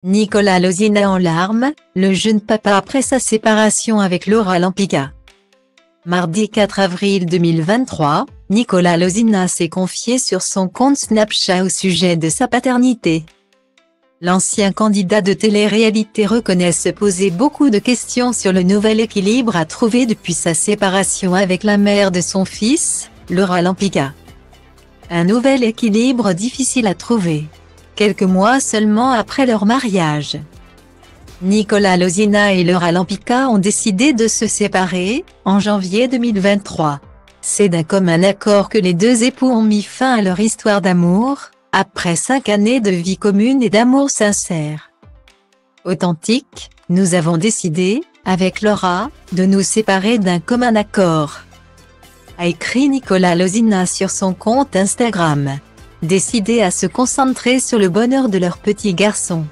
Nicolas Lozina en larmes, le jeune papa après sa séparation avec Laura Lampica. Mardi 4 avril 2023, Nicolas Lozina s'est confié sur son compte Snapchat au sujet de sa paternité. L'ancien candidat de télé-réalité reconnaît se poser beaucoup de questions sur le nouvel équilibre à trouver depuis sa séparation avec la mère de son fils, Laura Lampica. Un nouvel équilibre difficile à trouver. Quelques mois seulement après leur mariage, Nicolas Lozina et Laura Lampica ont décidé de se séparer, en janvier 2023. C'est d'un commun accord que les deux époux ont mis fin à leur histoire d'amour, après 5 années de vie commune et d'amour sincère. Authentique, nous avons décidé, avec Laura, de nous séparer d'un commun accord, a écrit Nicolas Lozina sur son compte Instagram. Décidés à se concentrer sur le bonheur de leur petit garçon.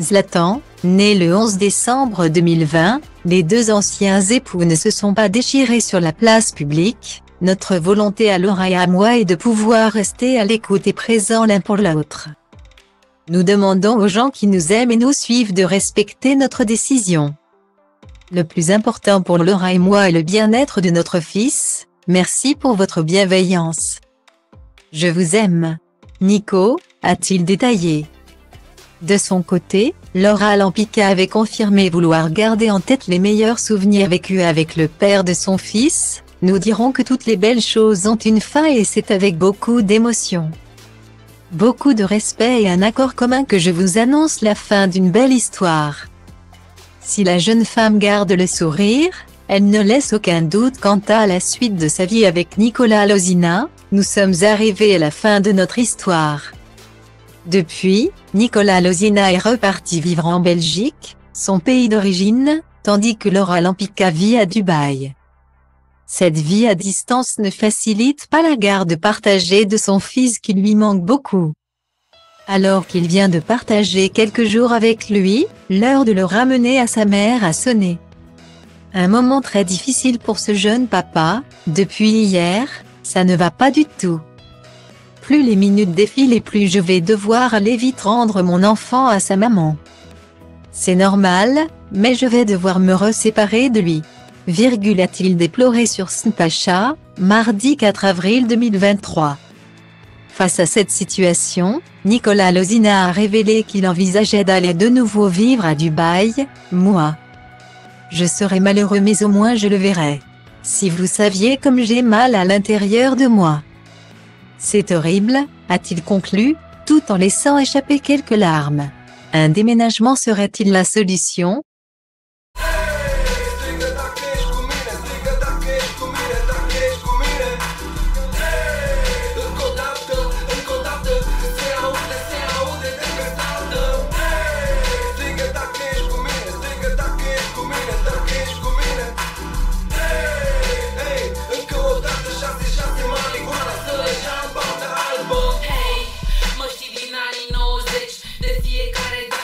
Zlatan, né le 11 décembre 2020, les deux anciens époux ne se sont pas déchirés sur la place publique. Notre volonté à Laura et à moi est de pouvoir rester à l'écoute et présents l'un pour l'autre. Nous demandons aux gens qui nous aiment et nous suivent de respecter notre décision. Le plus important pour Laura et moi est le bien-être de notre fils. Merci pour votre bienveillance. Je vous aime. Nico, a-t-il détaillé. De son côté, Laura Lampica avait confirmé vouloir garder en tête les meilleurs souvenirs vécus avec le père de son fils. Nous dirons que toutes les belles choses ont une fin et c'est avec beaucoup d'émotion, beaucoup de respect et un accord commun que je vous annonce la fin d'une belle histoire. Si la jeune femme garde le sourire, elle ne laisse aucun doute quant à la suite de sa vie avec Nicolas Lozina. Nous sommes arrivés à la fin de notre histoire. Depuis, Nicolas Lozina est reparti vivre en Belgique, son pays d'origine, tandis que Laura Lampica vit à Dubaï. Cette vie à distance ne facilite pas la garde partagée de son fils qui lui manque beaucoup. Alors qu'il vient de partager quelques jours avec lui, l'heure de le ramener à sa mère a sonné. Un moment très difficile pour ce jeune papa. Depuis hier, ça ne va pas du tout. Plus les minutes défilent et plus je vais devoir aller vite rendre mon enfant à sa maman. C'est normal, mais je vais devoir me séparer de lui. A-t-il déploré sur Snapchat, mardi 4 avril 2023. Face à cette situation, Nicolas Lozina a révélé qu'il envisageait d'aller de nouveau vivre à Dubaï. Moi, je serai malheureux mais au moins je le verrai. Si vous saviez comme j'ai mal à l'intérieur de moi. C'est horrible, a-t-il conclu, tout en laissant échapper quelques larmes. Un déménagement serait-il la solution? Mă știi din anii 90, de fiecare dată